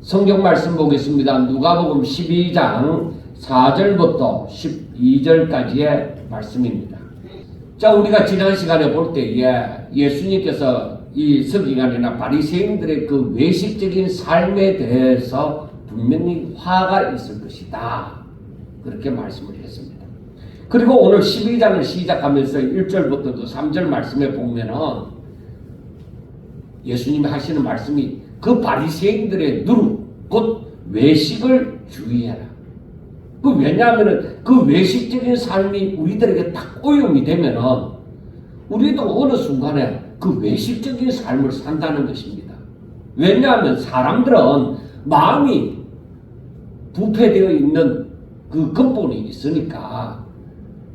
성경 말씀 보겠습니다. 누가복음 12장 4절부터 12절까지의 말씀입니다. 자, 우리가 지난 시간에 볼 때에 예수님께서 이 서기관이나 바리새인들의 그 외식적인 삶에 대해서 분명히 화가 있을 것이다, 그렇게 말씀을 했습니다. 그리고 오늘 12장을 시작하면서 1절부터 3절 말씀에 보면은 예수님이 하시는 말씀이 그 바리새인들의 누룩, 곧 외식을 주의해라. 왜냐하면 그 외식적인 삶이 우리들에게 딱 오염이 되면은 우리도 어느 순간에 그 외식적인 삶을 산다는 것입니다. 왜냐하면 사람들은 마음이 부패되어 있는 그 근본이 있으니까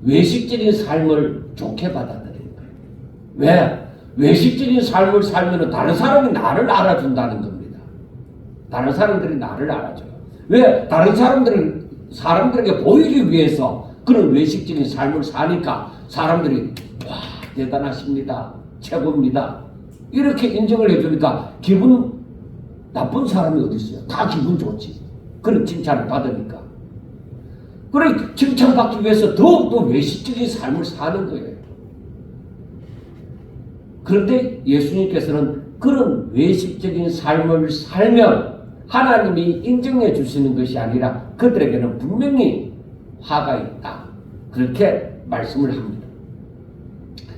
외식적인 삶을 좋게 받아들이는 거예요. 왜? 외식적인 삶을 살면 다른 사람이 나를 알아준다는 겁니다. 다른 사람들이 나를 알아줘요. 왜? 다른 사람들에게 보이기 위해서 그런 외식적인 삶을 사니까 사람들이 와, 대단하십니다, 최고입니다, 이렇게 인정을 해주니까 기분 나쁜 사람이 어디 있어요? 다 기분 좋지. 그런 칭찬을 받으니까. 그래, 칭찬받기 위해서 더욱더 외식적인 삶을 사는 거예요. 그런데 예수님께서는 그런 외식적인 삶을 살면 하나님이 인정해 주시는 것이 아니라 그들에게는 분명히 화가 있다, 그렇게 말씀을 합니다.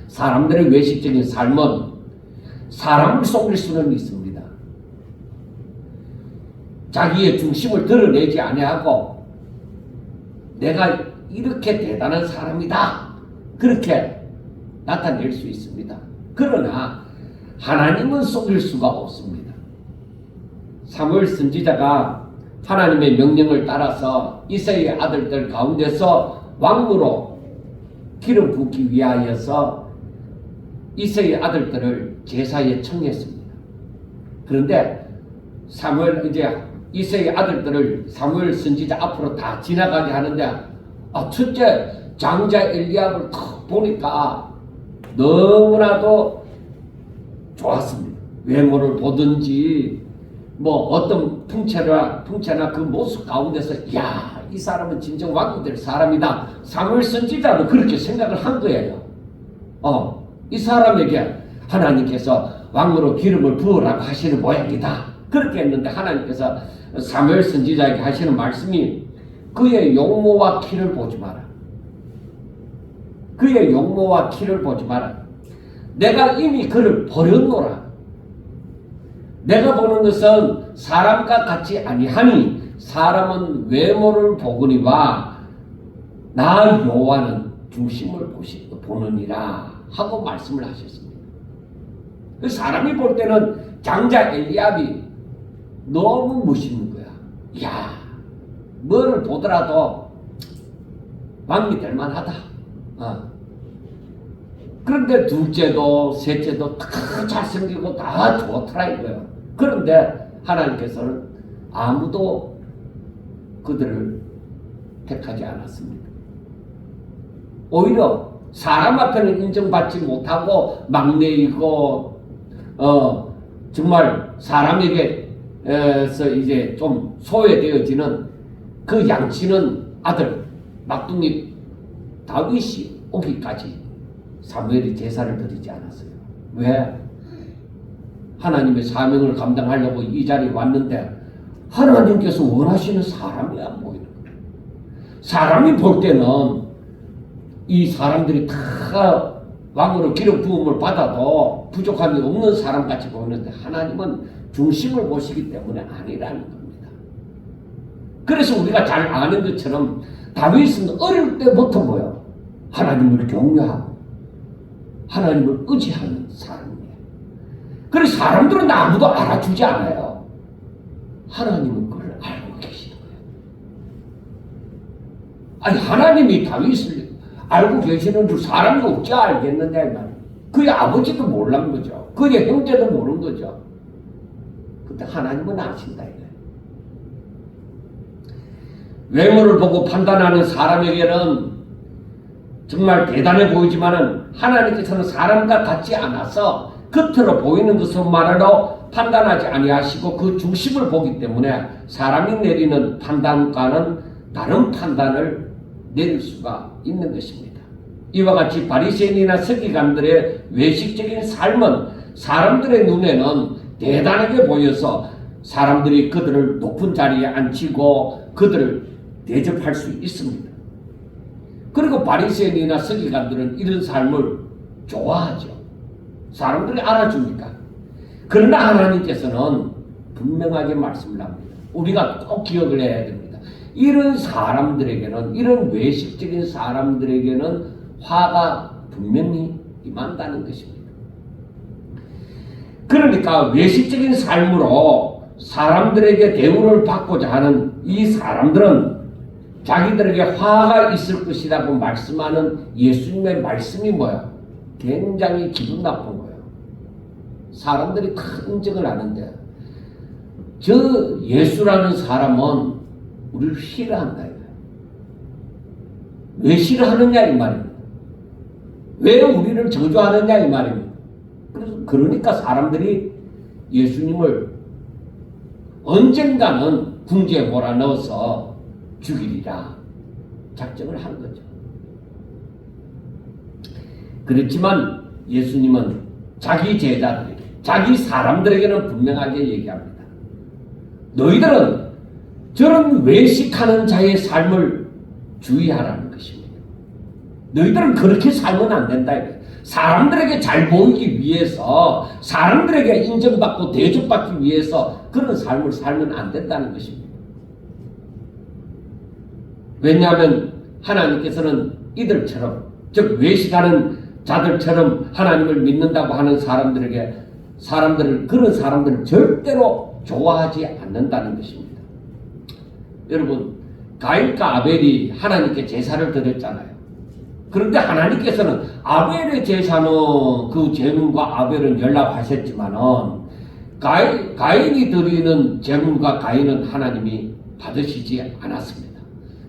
사람들의 외식적인 삶은 사람을 속일 수는 있습니다. 자기의 중심을 드러내지 아니하고 내가 이렇게 대단한 사람이다, 그렇게 나타낼 수 있습니다. 그러나 하나님은 속일 수가 없습니다. 사무엘 선지자가 하나님의 명령을 따라서 이새의 아들들 가운데서 왕으로 기름 붓기 위하여서 이새의 아들들을 제사에 청했습니다. 그런데 이새의 아들들을 사무엘 선지자 앞으로 다 지나가게 하는데 첫째 장자 엘리압을 탁 보니까 너무나도 좋았습니다. 외모를 보든지 어떤 풍채나 그 모습 가운데서 야, 이 사람은 진정 왕이 될 사람이다. 사무엘 선지자도 그렇게 생각을 한 거예요. 이 사람에게 하나님께서 왕으로 기름을 부으라고 하시는 모양이다, 그렇게 했는데 하나님께서 사무엘 선지자에게 하시는 말씀이 그의 용모와 키를 보지 마라. 그의 용모와 키를 보지 마라. 내가 이미 그를 버렸노라. 내가 보는 것은 사람과 같이 아니하니 사람은 외모를 보거니와 나 여호와는 중심을 보느니라 하고 말씀을 하셨습니다. 그 사람이 볼 때는 장자 엘리압이 너무 멋있는 거야. 이야, 뭐를 보더라도 왕이 될 만하다. 그런데 둘째도 셋째도 다 잘생기고 다 좋더라 이거예요. 그런데 하나님께서는 아무도 그들을 택하지 않았습니다. 오히려 사람 앞에는 인정받지 못하고 막내이고 정말 사람에게서 이제 좀 소외되어지는 그 양치는 아들 막둥이 다윗이 오기까지 사무엘이 제사를 드리지 않았어요. 왜? 하나님의 사명을 감당하려고 이 자리에 왔는데 하나님께서 원하시는 사람이 안 보이는 거예요. 사람이 볼 때는 이 사람들이 다 왕으로 기름 부음을 받아도 부족함이 없는 사람같이 보이는데 하나님은 중심을 보시기 때문에 아니라는 겁니다. 그래서 우리가 잘 아는 것처럼 다윗은 어릴 때부터 하나님을 경외하고 하나님을 의지하는 사람이에요. 그래서 사람들은 아무도 알아주지 않아요. 하나님은 그걸 알고 계시는 거예요. 아니, 하나님이 다윗을 알고 계시는 줄 사람이 어찌 알겠는데, 그의 아버지도 모르는 거죠. 그의 형제도 모르는 거죠. 근데 하나님은 아신다 이거예요. 외모를 보고 판단하는 사람에게는 정말 대단해 보이지만은 하나님께서는 사람과 같지 않아서 겉으로 보이는 것만으로 판단하지 아니하시고 그 중심을 보기 때문에 사람이 내리는 판단과는 다른 판단을 내릴 수가 있는 것입니다. 이와 같이 바리새인이나 서기관들의 외식적인 삶은 사람들의 눈에는 대단하게 보여서 사람들이 그들을 높은 자리에 앉히고 그들을 대접할 수 있습니다. 그리고 바리새인이나 서기관들은 이런 삶을 좋아하죠. 사람들이 알아주니까. 그러나 하나님께서는 분명하게 말씀을 합니다. 우리가 꼭 기억을 해야 됩니다. 이런 사람들에게는, 이런 외식적인 사람들에게는 화가 분명히 임한다는 것입니다. 그러니까 외식적인 삶으로 사람들에게 대우를 받고자 하는 이 사람들은 자기들에게 화가 있을 것이라고 말씀하는 예수님의 말씀이 뭐야? 굉장히 기분 나쁜 거예요. 사람들이 큰 적을 아는데 저 예수라는 사람은 우리를 싫어한다 이거예요. 왜 싫어하느냐 이 말입니다. 왜 우리를 저주하느냐 이 말입니다. 그러니까 사람들이 예수님을 언젠가는 궁지에 몰아넣어서 죽이리라 작정을 한 거죠. 그렇지만 예수님은 자기 제자들에게, 자기 사람들에게는 분명하게 얘기합니다. 너희들은 저런 외식하는 자의 삶을 주의하라는 것입니다. 너희들은 그렇게 살면 안 된다. 사람들에게 잘 보이기 위해서, 사람들에게 인정받고 대접받기 위해서 그런 삶을 살면 안 된다는 것입니다. 왜냐하면 하나님께서는 이들처럼, 즉 외식하는 자들처럼 하나님을 믿는다고 하는 그런 사람들을 절대로 좋아하지 않는다는 것입니다. 여러분, 가인과 아벨이 하나님께 제사를 드렸잖아요. 그런데 하나님께서는 아벨의 제사는 그 제물과 아벨은 연락하셨지만은 가인이 드리는 제물과 가인은 하나님이 받으시지 않았습니다.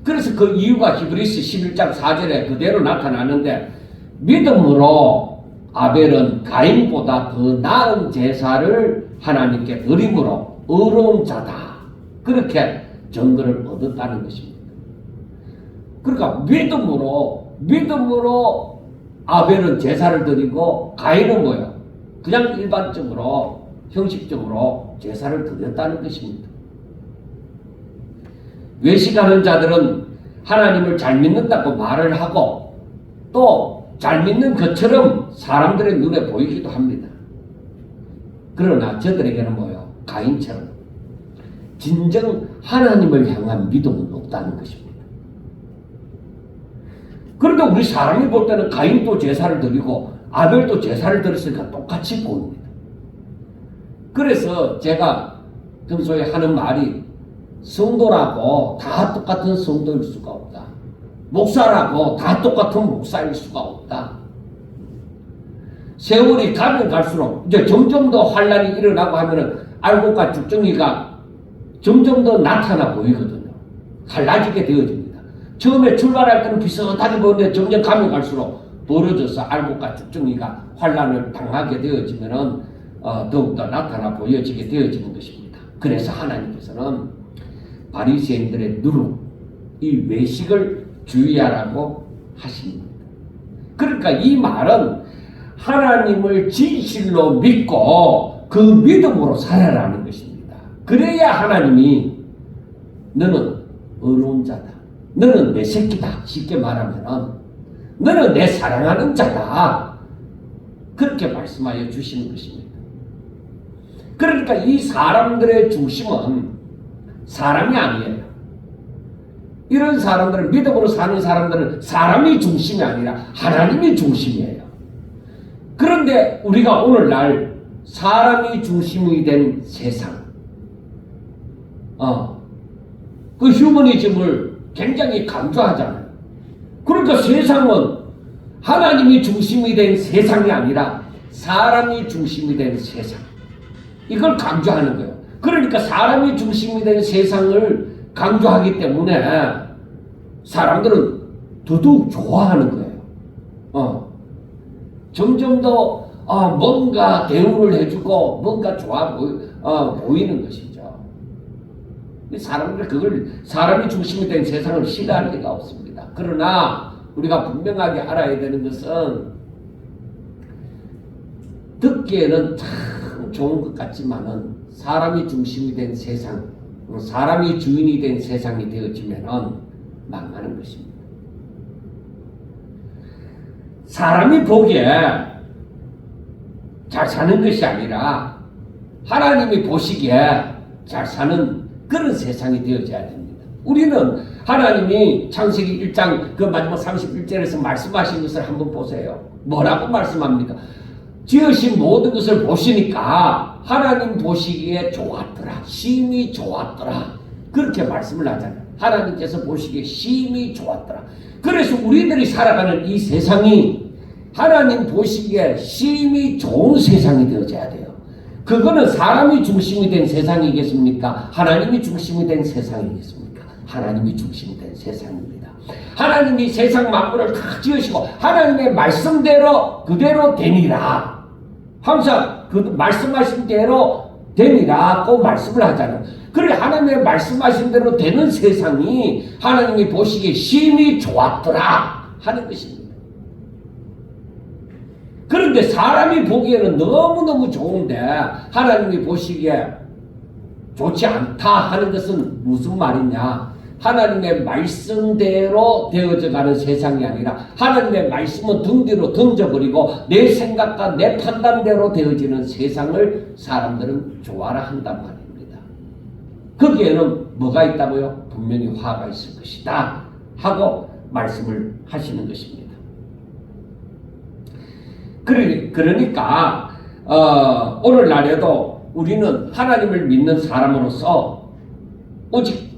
그래서 그 이유가 히브리서 11장 4절에 그대로 나타나는데 믿음으로 아벨은 가인보다 더 나은 제사를 하나님께 드림으로 의로운 자다. 그렇게 증거를 얻었다는 것입니다. 그러니까 믿음으로 아벨은 제사를 드리고 가인은 뭐예요? 그냥 일반적으로 형식적으로 제사를 드렸다는 것입니다. 외식하는 자들은 하나님을 잘 믿는다고 말을 하고 또 잘 믿는 것처럼 사람들의 눈에 보이기도 합니다. 그러나 저들에게는 뭐예요? 가인처럼 진정 하나님을 향한 믿음은 없다는 것입니다. 그런데 우리 사람이 볼 때는 가인도 제사를 드리고 아벨도 제사를 드렸으니까 똑같이 보입니다. 그래서 제가 평소에 하는 말이 성도라고 다 똑같은 성도일 수가 없다. 목사라고 다 똑같은 목사일 수가 없다. 세월이 가면 갈수록 이제 점점 더 환란이 일어나고 하면은 알곡과 죽정이가 점점 더 나타나 보이거든요. 달라지게 되어집니다. 처음에 출발할 때는 비슷하게 보이는데 점점 가면 갈수록 벌어져서 알곡과 죽정이가 환란을 당하게 되어지면은 더욱더 나타나 보여지게 되어지는 것입니다. 그래서 하나님께서는 바리새인들의 누룩, 이 외식을 주의하라고 하십니다. 그러니까 이 말은 하나님을 진실로 믿고 그 믿음으로 살아라는 것입니다. 그래야 하나님이 너는 의로운 자다. 너는 내 새끼다. 쉽게 말하면 너는 내 사랑하는 자다. 그렇게 말씀하여 주시는 것입니다. 그러니까 이 사람들의 중심은 사람이 아니에요. 이런 사람들은, 믿음으로 사는 사람들은 사람이 중심이 아니라 하나님이 중심이에요. 그런데 우리가 오늘날 사람이 중심이 된 세상, 그 휴머니즘을 굉장히 강조하잖아요. 그러니까 세상은 하나님이 중심이 된 세상이 아니라 사람이 중심이 된 세상, 이걸 강조하는 거예요. 그러니까 사람이 중심이 된 세상을 강조하기 때문에 사람들은 더더욱 좋아하는 거예요. 점점 더 뭔가 대우를 해주고 뭔가 좋아 보이는 것이죠. 사람이 중심이 된 세상을 싫어할 리가 없습니다. 그러나 우리가 분명하게 알아야 되는 것은 듣기에는 참 좋은 것 같지만은 사람이 중심이 된 세상, 사람이 주인이 된 세상이 되어지면은 망하는 것입니다. 사람이 보기에 잘 사는 것이 아니라 하나님이 보시기에 잘 사는 그런 세상이 되어져야 됩니다. 우리는 하나님이 창세기 1장 그 마지막 31절에서 말씀하신 것을 한번 보세요. 뭐라고 말씀합니까? 지으신 모든 것을 보시니까 하나님 보시기에 좋았더라. 심히 좋았더라. 그렇게 말씀을 하잖아요. 하나님께서 보시기에 심히 좋았더라. 그래서 우리들이 살아가는 이 세상이 하나님 보시기에 심히 좋은 세상이 되어져야 돼요. 그거는 사람이 중심이 된 세상이겠습니까? 하나님이 중심이 된 세상이겠습니까? 하나님이 중심이 된 세상입니다. 하나님이 세상 만물을 다 지으시고 하나님의 말씀대로 그대로 되니라. 항상 그 말씀하신 대로 되니라고 말씀을 하잖아요. 그래 하나님의 말씀하신 대로 되는 세상이 하나님이 보시기에 심히 좋았더라 하는 것입니다. 그런데 사람이 보기에는 너무너무 좋은데 하나님이 보시기에 좋지 않다 하는 것은 무슨 말이냐? 하나님의 말씀대로 되어져가는 세상이 아니라 하나님의 말씀은 등 뒤로 던져버리고 내 생각과 내 판단대로 되어지는 세상을 사람들은 좋아라 한단 말입니다. 거기에는 뭐가 있다고요? 분명히 화가 있을 것이다 하고 말씀을 하시는 것입니다. 그러니까 오늘날에도 우리는 하나님을 믿는 사람으로서 오직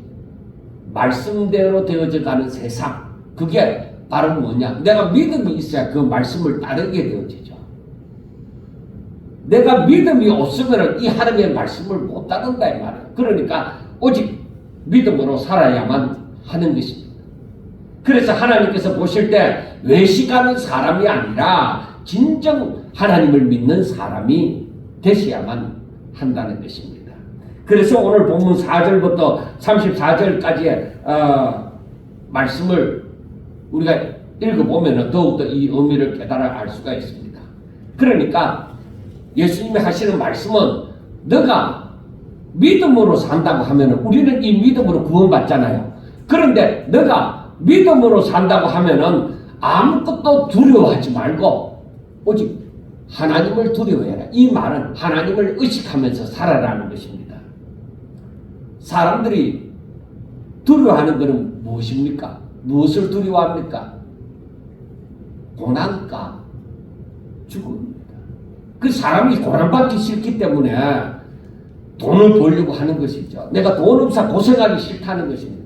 말씀대로 되어져 가는 세상, 그게 바로 뭐냐? 내가 믿음이 있어야 그 말씀을 따르게 되어지죠. 내가 믿음이 없으면 이 하나님의 말씀을 못 따른다 이 말이에요. 그러니까 오직 믿음으로 살아야만 하는 것입니다. 그래서 하나님께서 보실 때 외식하는 사람이 아니라 진정 하나님을 믿는 사람이 되셔야만 한다는 것입니다. 그래서 오늘 본문 4절부터 34절까지의 말씀을 우리가 읽어보면 더욱더 이 의미를 깨달아 알 수가 있습니다. 그러니까 예수님이 하시는 말씀은 너가 믿음으로 산다고 하면 우리는 이 믿음으로 구원받잖아요. 그런데 너가 믿음으로 산다고 하면 아무것도 두려워하지 말고 오직 하나님을 두려워해라. 이 말은 하나님을 의식하면서 살아라는 것입니다. 사람들이 두려워하는 것은 무엇입니까? 무엇을 두려워합니까? 고난과 죽음입니다. 그 사람이 고난받기 싫기 때문에 돈을 벌려고 하는 것이죠. 내가 돈 없어 고생하기 싫다는 것입니다.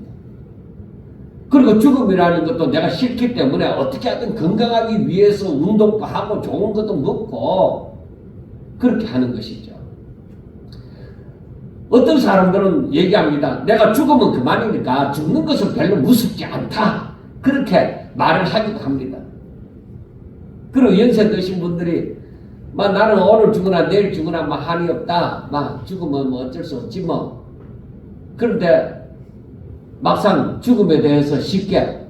그리고 죽음이라는 것도 내가 싫기 때문에 어떻게 하든 건강하기 위해서 운동도 하고 좋은 것도 먹고 그렇게 하는 것이죠. 어떤 사람들은 얘기합니다. 내가 죽으면 그만이니까 죽는 것은 별로 무섭지 않다. 그렇게 말을 하기도 합니다. 그리고 연세 드신 분들이 나는 오늘 죽으나 내일 죽으나 한이 없다. 죽으면 어쩔 수 없지 뭐. 그런데 막상 죽음에 대해서 쉽게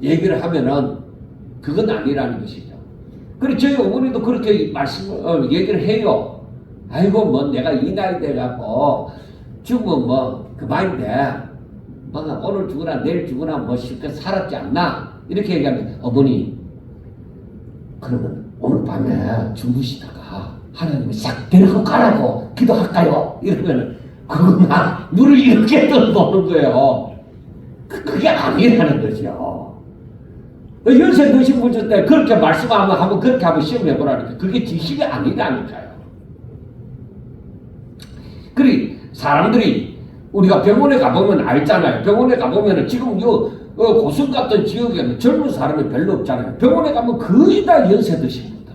얘기를 하면은 그건 아니라는 것이죠. 그리고 저희 어머니도 그렇게 얘기를 해요. 아이고 내가 이 나이 돼갖고 죽으면 그만인데 오늘 죽으나 내일 죽으나 쉽게 살았지 않나 이렇게 얘기하면 어머니 그러면 오늘 밤에 주무시다가 하나님이 싹 데리고 가라고 기도할까요? 이러면 그거나 눈을 이렇게 떠보는 거예요. 그게 아니라는 거죠. 연세 드신 분들 때 그렇게 말씀하면 그렇게 한번 시험해보라니까 그게 지식이 아니라니까요. 그리고 사람들이 우리가 병원에 가보면 알잖아요. 병원에 가보면 지금 고성 같은 지역에는 젊은 사람이 별로 없잖아요. 병원에 가면 거의 다 연세 드신 분들.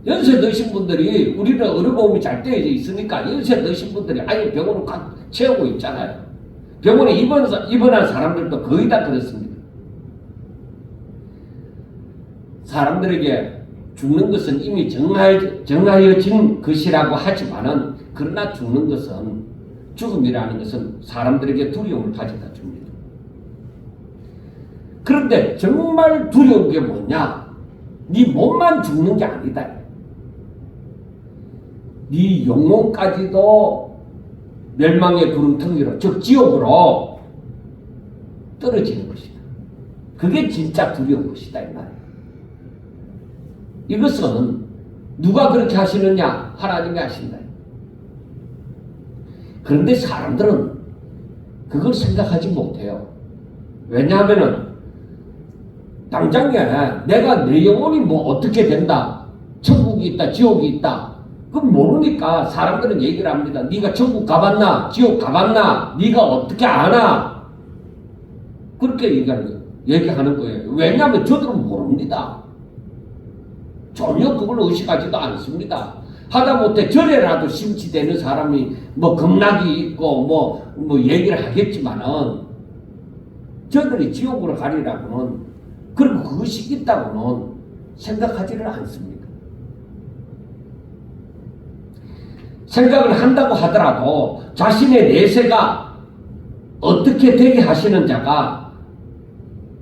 연세 드신 분들이 우리는 의료보험이 잘 되어 있으니까 연세 드신 분들이 아예 병원을 꽉 채우고 있잖아요. 병원에 입원한 사람들도 거의 다 그렇습니다. 사람들에게 죽는 것은 이미 정하여진 것이라고 하지만은 그러나 죽는 것은 죽음이라는 것은 사람들에게 두려움을 가져다 줍니다. 그런데 정말 두려운 게 뭐냐? 네 몸만 죽는 게 아니다. 네 영혼까지도 멸망의 구름텅이로 즉 지옥으로 떨어지는 것이다. 그게 진짜 두려운 것이다 이 말이에요. 이것은 누가 그렇게 하시느냐? 하나님이 하신다. 그런데 사람들은 그걸 생각하지 못해요. 왜냐하면은 당장에 내가 내 영혼이 뭐 어떻게 된다, 천국이 있다, 지옥이 있다, 그건 모르니까 사람들은 얘기를 합니다. 네가 천국 가봤나, 지옥 가봤나, 네가 어떻게 아나, 그렇게 얘기하는 거예요. 왜냐하면 저들은 모릅니다. 전혀 그걸 의식하지도 않습니다. 하다못해 절에라도 심취되는 사람이 뭐 극락이 있고 뭐 얘기를 하겠지만은 저들이 지옥으로 가리라고는, 그리고 그것이 있다고는 생각하지를 않습니다. 생각을 한다고 하더라도 자신의 내세가 어떻게 되게 하시는 자가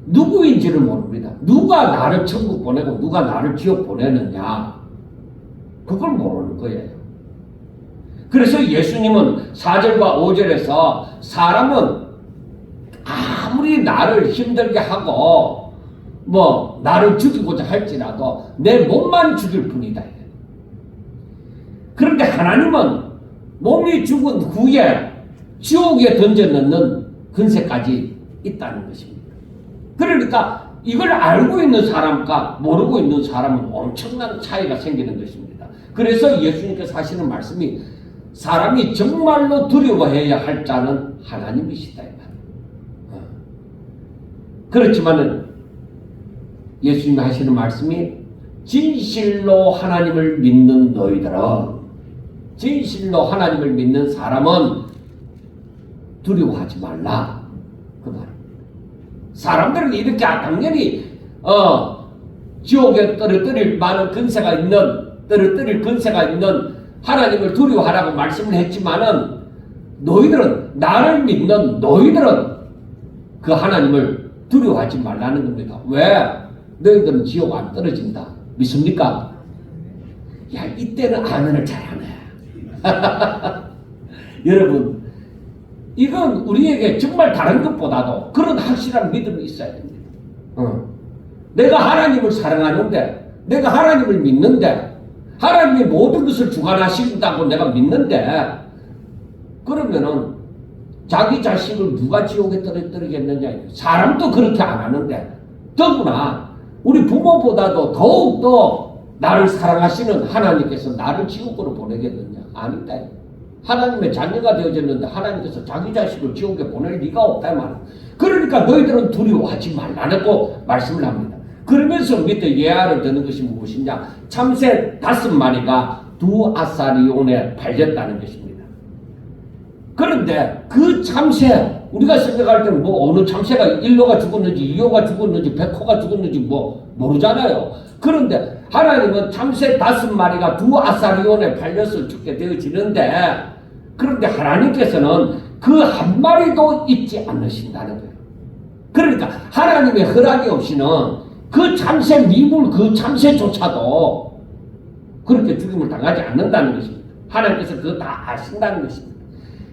누구인지를 모릅니다. 누가 나를 천국 보내고 누가 나를 지옥 보내느냐, 그걸 모르는 거예요. 그래서 예수님은 4절과 5절에서 사람은 아무리 나를 힘들게 하고 뭐 나를 죽이고자 할지라도 내 몸만 죽일 뿐이다. 그런데 하나님은 몸이 죽은 후에 지옥에 던져넣는 근세까지 있다는 것입니다. 그러니까 이걸 알고 있는 사람과 모르고 있는 사람은 엄청난 차이가 생기는 것입니다. 그래서 예수님께서 하시는 말씀이 사람이 정말로 두려워해야 할 자는 하나님이시다. 그렇지만은 예수님이 하시는 말씀이 진실로 하나님을 믿는 너희들은, 진실로 하나님을 믿는 사람은 두려워하지 말라, 그 말입니다. 사람들은 이렇게 당연히 지옥에 떨어뜨릴 많은 근세가 있는, 떨어뜨릴 근세가 있는 하나님을 두려워하라고 말씀을 했지만은 너희들은, 나를 믿는 너희들은 그 하나님을 두려워하지 말라는 겁니다. 왜? 너희들은 지옥 안 떨어진다. 믿습니까? 야, 이때는 아멘을 잘하네. 여러분, 이건 우리에게 정말 다른 것보다도 그런 확실한 믿음이 있어야 됩니다. 내가 하나님을 사랑하는데, 내가 하나님을 믿는데, 하나님이 모든 것을 주관하신다고 내가 믿는데, 그러면은 자기 자식을 누가 지옥에 떨어뜨리겠느냐. 사람도 그렇게 안 하는데, 더구나 우리 부모보다도 더욱더 나를 사랑하시는 하나님께서 나를 지옥으로 보내겠느냐. 아니다. 하나님의 자녀가 되어졌는데 하나님께서 자기 자식을 지옥에 보낼 리가 없다 말이야. 그러니까 너희들은 두려워하지 말라고 말씀을 합니다. 그러면서 밑에 예화를 드는 것이 무엇이냐. 참새 5마리가 두 아사리온에 팔렸다는 것입니다. 그런데 그 참새, 우리가 생각할 때는 뭐 어느 참새가 1호가 죽었는지 2호가 죽었는지 100호가 죽었는지 뭐 모르잖아요. 그런데 하나님은 참새 5마리가 두 아사리온에 팔려서 죽게 되어지는데, 그런데 하나님께서는 그 한 마리도 잊지 않으신다는 거예요. 그러니까 하나님의 허락이 없이는 그 참새 미물, 그 참새조차도 그렇게 죽임을 당하지 않는다는 것입니다. 하나님께서 그거 다 아신다는 것입니다.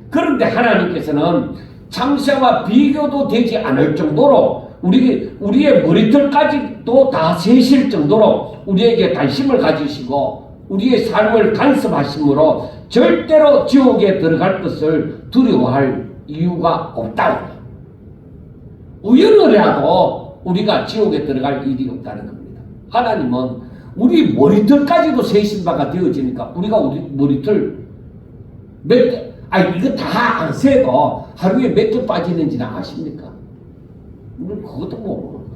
그런데 하나님께서는 참새와 비교도 되지 않을 정도로 우리의 머리털까지도 다 세실 정도로 우리에게 관심을 가지시고 우리의 삶을 간섭하심으로 절대로 지옥에 들어갈 것을 두려워할 이유가 없다. 우연이라도 우리가 지옥에 들어갈 일이 없다는 겁니다. 하나님은 우리 머리털까지도 세신 바가 되어지니까 우리가 우리 머리털 몇 개, 이거 다 안 세도 하루에 몇 개 빠지는지는 아십니까? 우리는 그것도 모르는 거예요.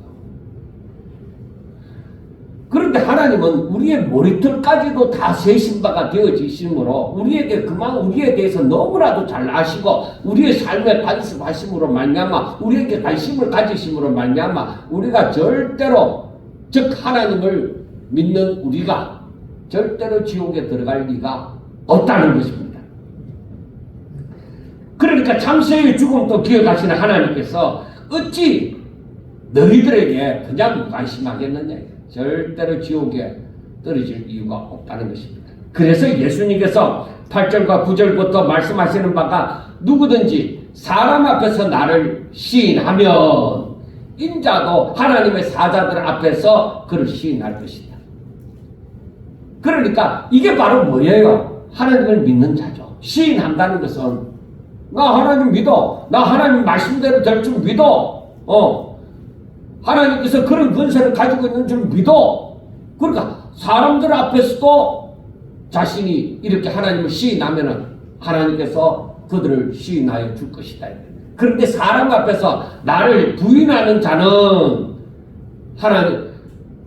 그런데 하나님은 우리의 머리털까지도 다 세신 바가 되어지심으로 우리에게 그만 우리에 대해서 너무나도 잘 아시고 우리의 삶에 관심하심으로 말미암아 우리에게 관심을 가지심으로 말미암아 우리가 절대로 즉 하나님을 믿는 우리가 절대로 지옥에 들어갈 리가 없다는 것입니다. 그러니까 창세의 죽음도 기억하시는 하나님께서 어찌 너희들에게 그냥 무관심하겠느냐. 절대로 지옥에 떨어질 이유가 없다는 것입니다. 그래서 예수님께서 8절과 9절부터 말씀하시는 바가 누구든지 사람 앞에서 나를 시인하면 인자도 하나님의 사자들 앞에서 그를 시인할 것이다. 그러니까 이게 바로 뭐예요? 하나님을 믿는 자죠. 시인한다는 것은 나 하나님 믿어. 나 하나님 말씀대로 될 줄 믿어. 하나님께서 그런 권세를 가지고 있는 줄 믿어. 그러니까 사람들 앞에서도 자신이 이렇게 하나님을 시인하면은 하나님께서 그들을 시인하여 줄 것이다. 그런데 사람 앞에서 나를 부인하는 자는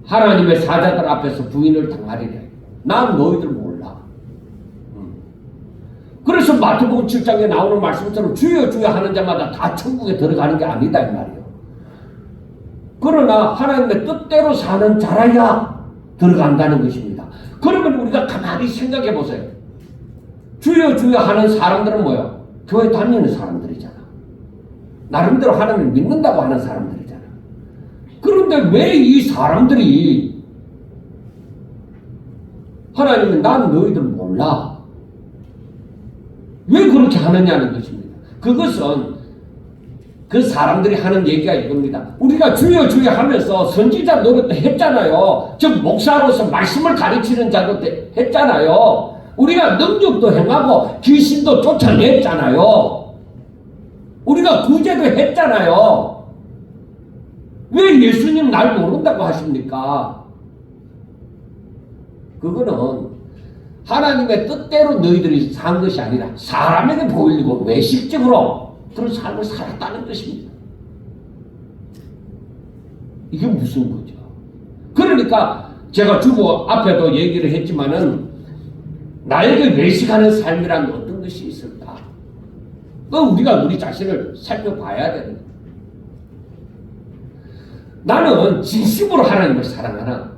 하나님의 사자들 앞에서 부인을 당하리래. 난 너희들 몰라. 그래서 마태복음 7장에 나오는 말씀처럼 주여 주여 하는 자마다 다 천국에 들어가는 게 아니다 이 말이에요. 그러나 하나님의 뜻대로 사는 자라야 들어간다는 것입니다. 그러면 우리가 가만히 생각해 보세요. 주여 주여 하는 사람들은 뭐예요? 교회 다니는 사람들이잖아. 나름대로 하나님을 믿는다고 하는 사람들이잖아. 그런데 왜 이 사람들이 하나님은 난 너희들 몰라. 왜 그렇게 하느냐는 것입니다. 그것은 그 사람들이 하는 얘기가 이겁니다. 우리가 주여 주여 하면서 선지자 노릇도 했잖아요. 즉 목사로서 말씀을 가르치는 자도 했잖아요. 우리가 능력도 행하고 귀신도 쫓아냈잖아요. 우리가 구제도 했잖아요. 왜 예수님 날 모른다고 하십니까? 그거는 하나님의 뜻대로 너희들이 산 것이 아니라 사람에게 보이려고 외식적으로 그런 삶을 살았다는 것입니다. 이게 무슨 거죠? 그러니까 제가 주보 앞에도 얘기를 했지만은 나에게 외식하는 삶이란 어떤 것이 있을까? 우리가 우리 자신을 살펴봐야 됩니다. 나는 진심으로 하나님을 사랑하나?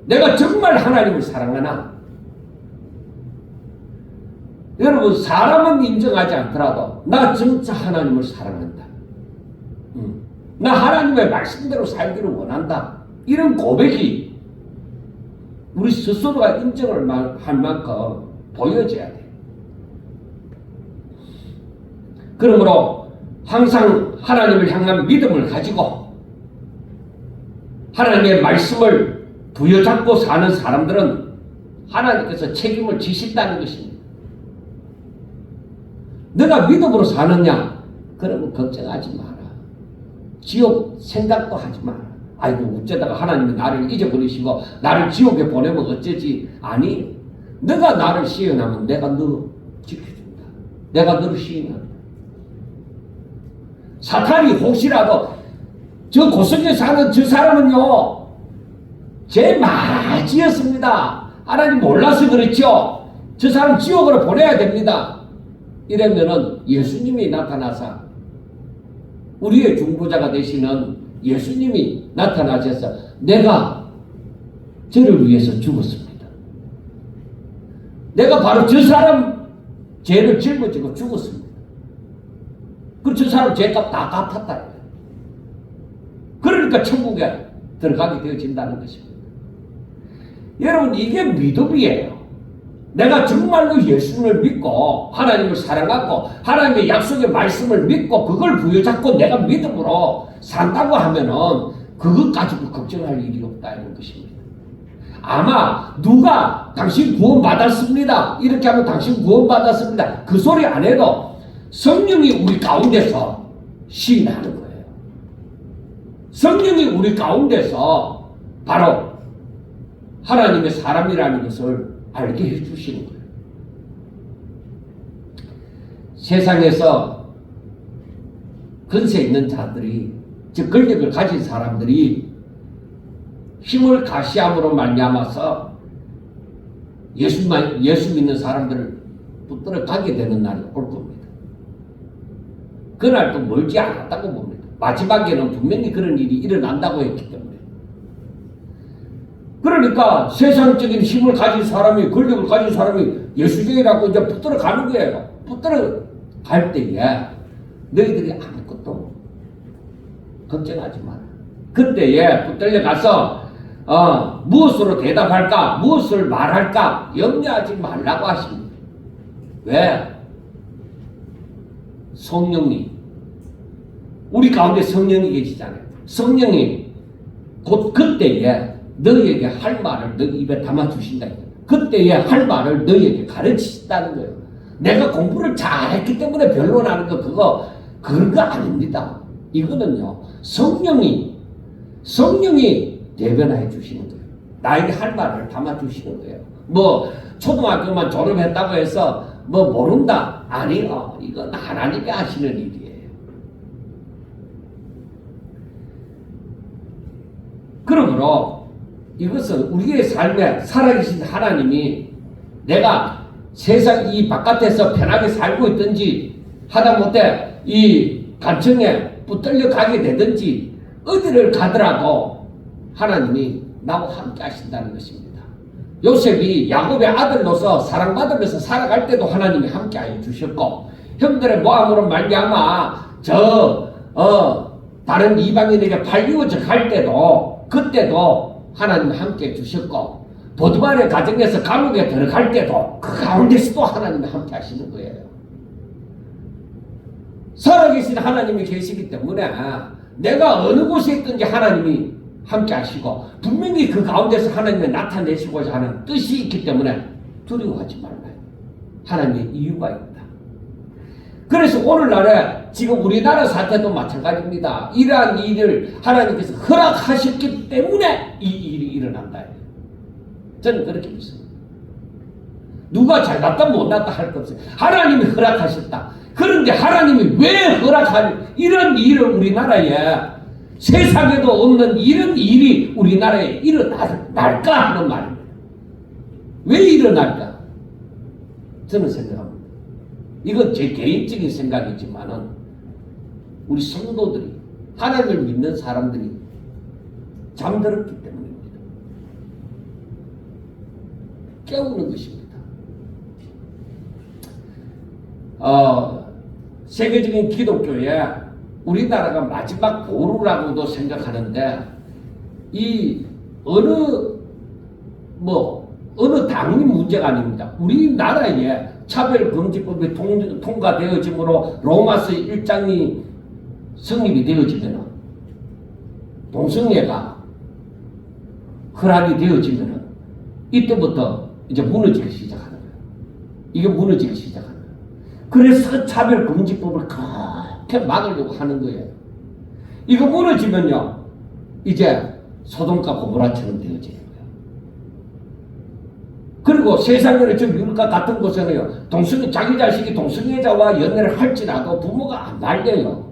내가 정말 하나님을 사랑하나? 여러분 사람은 인정하지 않더라도 나 진짜 하나님을 사랑한다. 나 하나님의 말씀대로 살기를 원한다. 이런 고백이 우리 스스로가 인정을 할 만큼 보여져야 돼. 그러므로 항상 하나님을 향한 믿음을 가지고 하나님의 말씀을 부여잡고 사는 사람들은 하나님께서 책임을 지신다는 것입니다. 너가 믿음으로 사느냐? 그러면 걱정하지 마라. 지옥 생각도 하지 마라. 아이고 어쩌다가 하나님이 나를 잊어버리시고 나를 지옥에 보내면 어쩌지? 아니, 너가 나를 시인하면 내가 너 지켜준다. 내가 너를 시인한다. 사탄이 혹시라도 저 고성에 사는 저 사람은요 죄 많이 지었습니다. 하나님 몰라서 그렇죠. 저 사람 지옥으로 보내야 됩니다. 이러면은 예수님이 나타나서 우리의 중보자가 되시는 예수님이 나타나셔서 내가 저를 위해서 죽었습니다. 내가 바로 저 사람 죄를 짊어지고 죽었습니다. 그리고 저 사람 죄값 다 갚았다. 그러니까 천국에 들어가게 되어진다는 것입니다. 여러분 이게 믿음이에요. 내가 정말로 예수님을 믿고 하나님을 사랑하고 하나님의 약속의 말씀을 믿고 그걸 부여잡고 내가 믿음으로 산다고 하면은 그것 가지고 걱정할 일이 없다는 것입니다. 아마 누가 당신 구원받았습니다. 이렇게 하면 당신 구원받았습니다. 그 소리 안 해도 성령이 우리 가운데서 시인하는 거예요. 성령이 우리 가운데서 바로 하나님의 사람이라는 것을 알게 해주시는 거예요. 세상에서 근세 있는 자들이, 즉 권력을 가진 사람들이 힘을 가시함으로 말미암아서 예수 믿는 사람들을 붙들어 가게 되는 날이 올 겁니다. 그날도 멀지 않았다고 봅니다. 마지막에는 분명히 그런 일이 일어난다고 했기 때문에. 그러니까 세상적인 힘을 가진 사람이, 권력을 가진 사람이 예수쟁이라고 이제 붙들어 가는 거예요. 붙들어 갈 때에 너희들이 아무것도 걱정하지 마라. 그때에 붙들려 가서 무엇으로 대답할까, 무엇을 말할까 염려하지 말라고 하십니다. 왜? 성령이, 우리 가운데 성령이 계시잖아요. 성령이 곧 그때에 너희에게 할 말을 너희 입에 담아주신다. 그때에 할 말을 너희에게 가르치신다는 거예요. 내가 공부를 잘했기 때문에 변론하는 거 그런 거 아닙니다. 이거는요, 성령이 대변해 주시는 거예요. 나에게 할 말을 담아주시는 거예요. 뭐 초등학교만 졸업했다고 해서 뭐 모른다. 아니요. 이건 하나님이 하시는 일이에요. 그러므로 이것은 우리의 삶에 살아계신 하나님이 내가 세상 이 바깥에서 편하게 살고 있든지 하다못해 이 간청에 붙들려 가게 되든지 어디를 가더라도 하나님이 나와 함께 하신다는 것입니다. 요셉이 야곱의 아들로서 사랑받으면서 살아갈 때도 하나님이 함께 하여 주셨고, 형들의 모함으로 말미암아 다른 이방인에게 팔리워져 갈 때도 그때도 하나님이 함께 해 주셨고, 보드발의 가정에서 감옥에 들어갈 때도 그 가운데서도 하나님이 함께 하시는 거예요. 살아계신 하나님이 계시기 때문에 내가 어느 곳에 있든지 하나님이 함께 하시고 분명히 그 가운데서 하나님이 나타내시고자 하는 뜻이 있기 때문에 두려워하지 말아요. 하나님의 이유가 있다. 그래서 오늘날에 지금 우리나라 사태도 마찬가지입니다. 이러한 일을 하나님께서 허락하셨기 때문에 이 일이 일어난다. 저는 그렇게 믿습니다. 누가 잘났다 못났다 할 것 없어요. 하나님이 허락하셨다. 그런데 하나님이 왜 허락한 이런 일을 우리나라에, 세상에도 없는 이런 일이 우리나라에 일어날까 하는 말입니다. 왜 일어날까? 저는 생각합니다. 이건 제 개인적인 생각이지만은 우리 성도들이, 하나님을 믿는 사람들이 잠들었기 때문입니다. 깨우는 것입니다. 세계적인 기독교에 우리나라가 마지막 보루라고도 생각하는데, 이 어느 당이 문제가 아닙니다. 우리나라에 차별금지법이 통과되어지므로 로마서 1장이 성립이 되어지면, 동성애가 허락이 되어지면 이때부터 이제 무너지기 시작하는 거예요. 이게 무너지기 시작하는 거예요. 그래서 차별금지법을 그렇게 막으려고 하는 거예요. 이거 무너지면요, 이제 소돔과 고모라처럼 되어지는 거예요. 그리고 세상에는 저 미국과 같은 곳에는요, 자기 자식이 동성애자와 연애를 할지라도 부모가 안 말려요.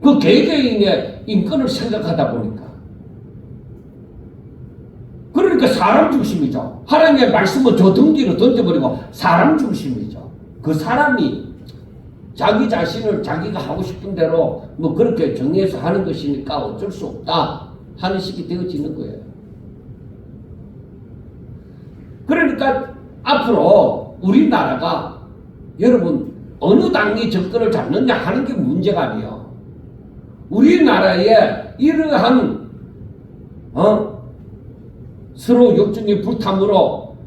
그 개개인의 인권을 생각하다 보니까. 그러니까 사람 중심이죠. 하나님의 말씀을 저 등지로 던져버리고 사람 중심이죠. 그 사람이 자기 자신을 자기가 하고 싶은 대로 뭐 그렇게 정리해서 하는 것이니까 어쩔 수 없다 하는 식이 되어지는 거예요. 그러니까 앞으로 우리나라가, 여러분, 어느 당이 정권을 잡느냐 하는 게 문제가 아니에요. 우리나라에 이러한 서로 욕정의 불탐으로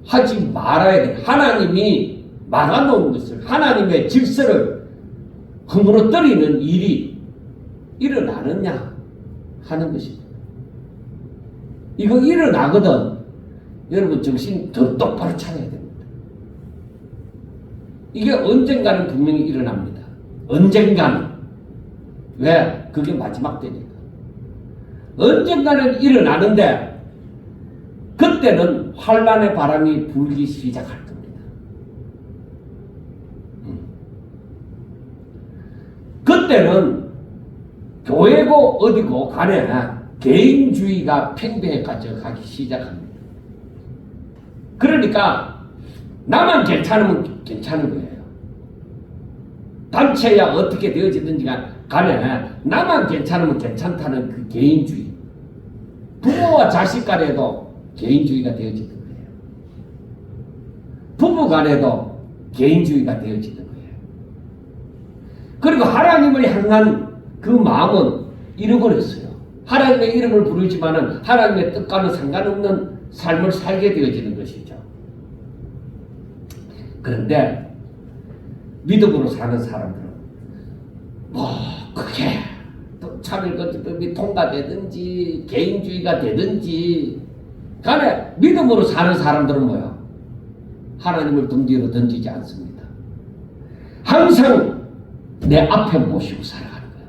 하지 말아야 돼. 하나님이 막아놓은 것을, 하나님의 질서를 허물어뜨리는 일이 일어나느냐 하는 것입니다. 이거 일어나거든. 여러분 정신 더 똑바로 차려야 됩니다. 이게 언젠가는 분명히 일어납니다. 언젠가는. 왜? 그게 마지막 때니까. 언젠가는 일어나는데 그때는 환란의 바람이 불기 시작할 겁니다. 그때는 교회고 어디고 간에 개인주의가 팽배해 가져가기 시작합니다. 그러니까 나만 괜찮으면 괜찮은 거예요. 단체야 어떻게 되어지든지 간에 나만 괜찮으면 괜찮다는 그 개인주의. 부모와 자식 간에도 개인주의가 되어지는 거예요. 부부 간에도 개인주의가 되어지는 거예요. 그리고 하나님을 향한 그 마음은 잃어버렸어요. 하나님의 이름을 부르지만은 하나님의 뜻과는 상관없는 삶을 살게 되어지는 것이죠. 그런데 믿음으로 사는 사람들은 그게 또 차별금지법이 통과되든지 개인주의가 되든지 간에 믿음으로 사는 사람들은 뭐야? 하나님을 등 뒤로 던지지 않습니다. 항상 내 앞에 모시고 살아가는 거야.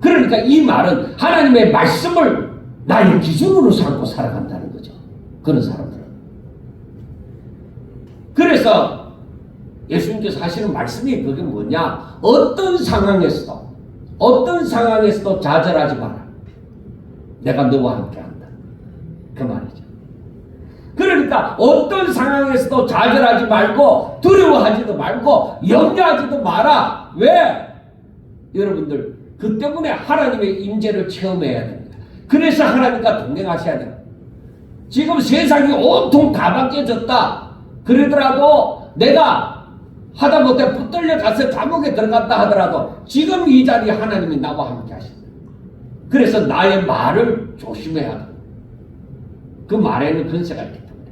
그러니까 이 말은 하나님의 말씀을 나의 기준으로 삼고 살아간다는 거죠. 그런 사람들은. 그래서 예수님께서 하시는 말씀이 그게 뭐냐? 어떤 상황에서도 좌절하지 마라. 내가 너와 함께한다. 그 말이죠. 그러니까 어떤 상황에서도 좌절하지 말고 두려워하지도 말고 염려하지도 마라. 왜? 여러분들 그 때문에 하나님의 임재를 체험해야 됩니다. 그래서 하나님과 동행하셔야 돼요. 지금 세상이 온통 다 바뀌어졌다. 그러더라도 내가 하다못해 붙들려 가서 감옥에 들어갔다 하더라도 지금 이 자리에 하나님이 나와 함께 하신다. 그래서 나의 말을 조심해야 한다. 그 말에는 근세가 있기 때문에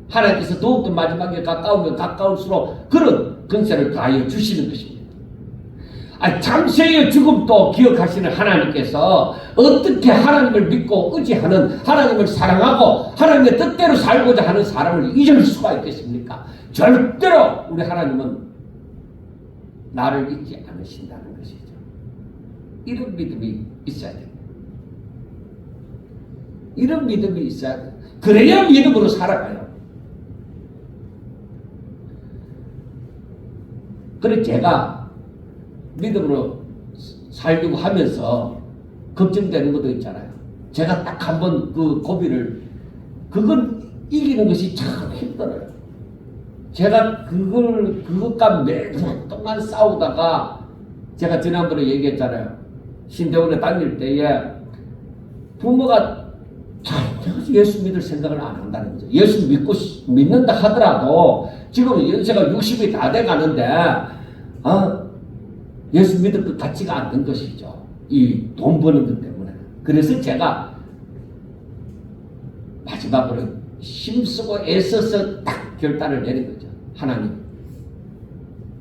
하나님께서 더욱더 마지막에 가까우면 가까울수록 그런 근세를 가하여 주시는 것입니다. 잠시의 죽음도 기억하시는 하나님께서 어떻게 하나님을 믿고 의지하는, 하나님을 사랑하고 하나님의 뜻대로 살고자 하는 사람을 잊을 수가 있겠습니까? 절대로 우리 하나님은 나를 잊지 않으신다는 것이죠. 이런 믿음이 있어야 됩니다. 이런 믿음이 있어야 돼요. 그래야 믿음으로 살아가요. 그래서 제가 믿음으로 살려고 하면서 걱정되는 것도 있잖아요. 제가 딱 한번 그 고비를, 그건 이기는 것이 참 힘들어요. 제가 그것과 매일 동안 싸우다가 제가 지난번에 얘기했잖아요. 신대원에 다닐 때에 부모가 예수 믿을 생각을 안 한다는 거죠. 예수 믿는다 하더라도 지금 연세가 60이 다 돼 가는데 예수 믿을 것 같지가 않는 것이죠. 이 돈 버는 것 때문에. 그래서 제가 마지막으로 힘쓰고 애써서 딱 결단을 내린 거죠. 하나님,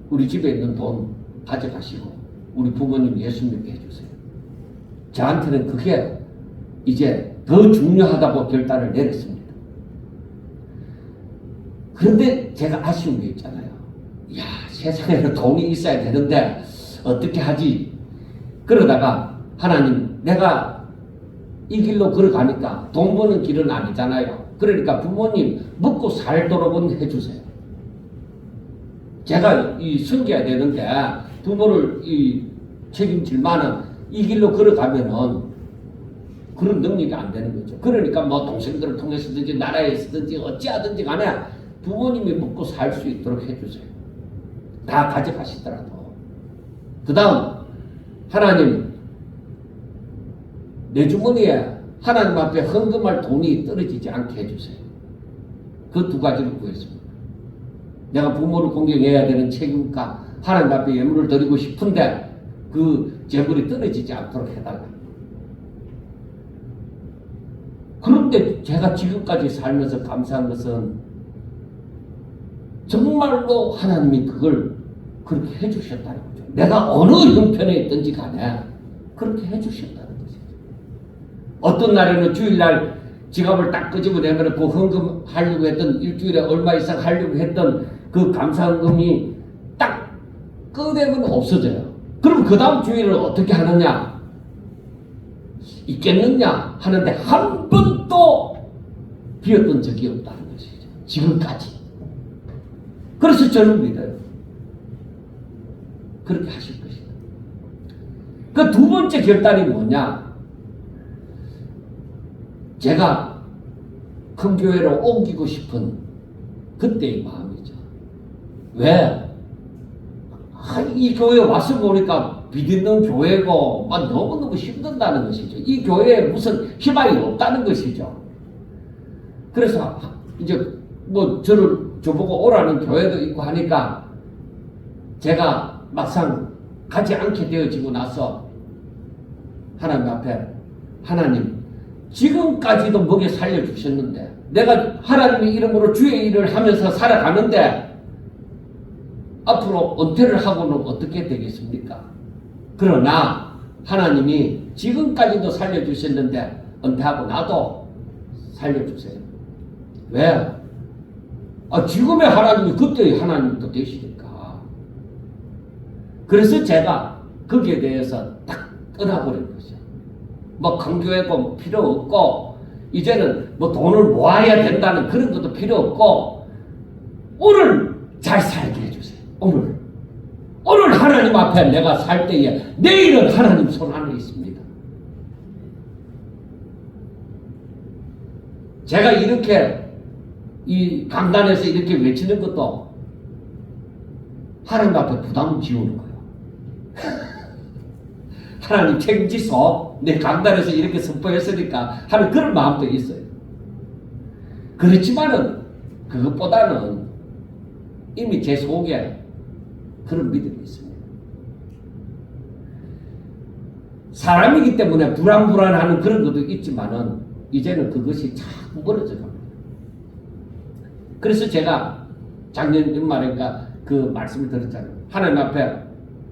우리 집에 있는 돈 가져가시고 우리 부모님 예수 믿게 해주세요. 저한테는 그게 이제 더 중요하다고 결단을 내렸습니다. 그런데 제가 아쉬운 게 있잖아요. 야, 세상에는 돈이 있어야 되는데 어떻게 하지? 그러다가 하나님, 내가 이 길로 걸어가니까 돈 버는 길은 아니잖아요. 그러니까 부모님 먹고 살도록은 해주세요. 제가 섬겨야 되는데 부모를 책임질 만한 이 길로 걸어가면은 그런 능력이 안 되는 거죠. 그러니까 뭐 동생들을 통해서든지 나라에서든지 어찌하든지 간에 부모님이 먹고 살 수 있도록 해주세요. 다 가져가시더라도. 그 다음, 하나님, 내 주머니에 하나님 앞에 헌금할 돈이 떨어지지 않게 해주세요. 그 두 가지를 구했습니다. 내가 부모를 공경해야 되는 책임과 하나님 앞에 예물을 드리고 싶은데 그 재물이 떨어지지 않도록 해달라. 그런데 제가 지금까지 살면서 감사한 것은 정말로 하나님이 그걸 그렇게 해주셨다는 거죠. 내가 어느 형편에 있든지 간에 그렇게 해주셨다는 거죠. 어떤 날에는 주일날 지갑을 딱 끄집어내면 그 헌금 하려고 했던, 일주일에 얼마 이상 하려고 했던 그 감사헌금이 딱 꺼내면 없어져요. 그럼 그 다음 주일을 어떻게 하느냐? 있겠느냐? 하는데 한 번도 비었던 적이 없다는 것이죠. 지금까지. 그래서 저는 믿어요. 그렇게 하실 것이다. 그 두 번째 결단이 뭐냐? 제가 큰 교회로 옮기고 싶은 그때의 마음이죠. 왜? 이 교회에 와서 보니까 믿는 교회고 막 너무너무 힘든다는 것이죠. 이 교회에 무슨 희망이 없다는 것이죠. 그래서 이제 뭐 저를 저보고 오라는 교회도 있고 하니까 제가 막상 가지 않게 되어지고 나서 하나님 앞에 하나님 지금까지도 먹여 살려주셨는데 내가 하나님의 이름으로 주의 일을 하면서 살아가는데 앞으로 은퇴를 하고는 어떻게 되겠습니까? 그러나 하나님이 지금까지도 살려주셨는데 은퇴하고 나도 살려주세요. 왜? 지금의 하나님이 그때의 하나님도 되시니까. 그래서 제가 거기에 대해서 딱 떠나버린 거죠. 뭐 강조하고 필요 없고 이제는 뭐 돈을 모아야 된다는 그런 것도 필요 없고 오늘 잘 살게 해주세요. 오늘 하나님 앞에 내가 살 때에 내일은 하나님 손 안에 있습니다. 제가 이렇게 이 강단에서 이렇게 외치는 것도 하나님 앞에 부담 지우는 거예요. 하나님 책임지소. 내 강단에서 이렇게 선포했으니까 하는 그런 마음도 있어요. 그렇지만은 그것보다는 이미 제 속에 그런 믿음이 있습니다. 사람이기 때문에 불안하는 그런 것도 있지만은 이제는 그것이 자꾸 멀어져 갑니다. 그래서 제가 작년 연말인가 그 말씀을 드렸잖아요. 하나님 앞에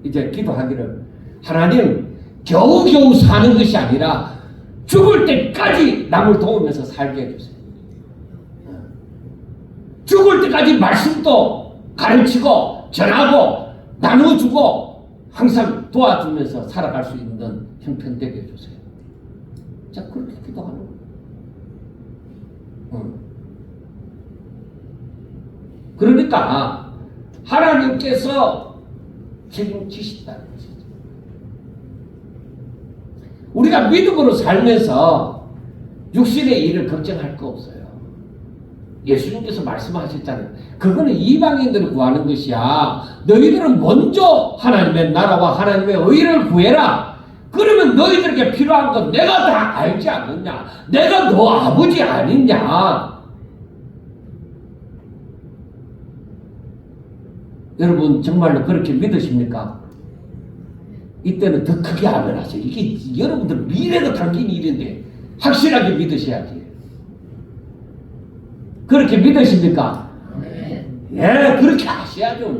이제 기도하기를 하나님 겨우겨우 사는 것이 아니라 죽을 때까지 남을 도우면서 살게 해주세요. 죽을 때까지 말씀도 가르치고 전하고 나눠주고 항상 도와주면서 살아갈 수 있는 형편 되게 해주세요. 자, 그렇게 기도하는 거예요. 그러니까 하나님께서 책임지신다는 것이죠. 우리가 믿음으로 살면서 육신의 일을 걱정할 거 없어요. 예수님께서 말씀하셨잖아요. 그거는 이방인들을 구하는 것이야. 너희들은 먼저 하나님의 나라와 하나님의 의를 구해라. 그러면 너희들에게 필요한 건 내가 다 알지 않느냐? 내가 너 아버지 아니냐? 여러분 정말로 그렇게 믿으십니까? 이때는 더 크게 아멘하세요. 이게 여러분들 미래가 담긴 일인데 확실하게 믿으셔야지. 그렇게 믿으십니까? 예, 그렇게 하셔야죠.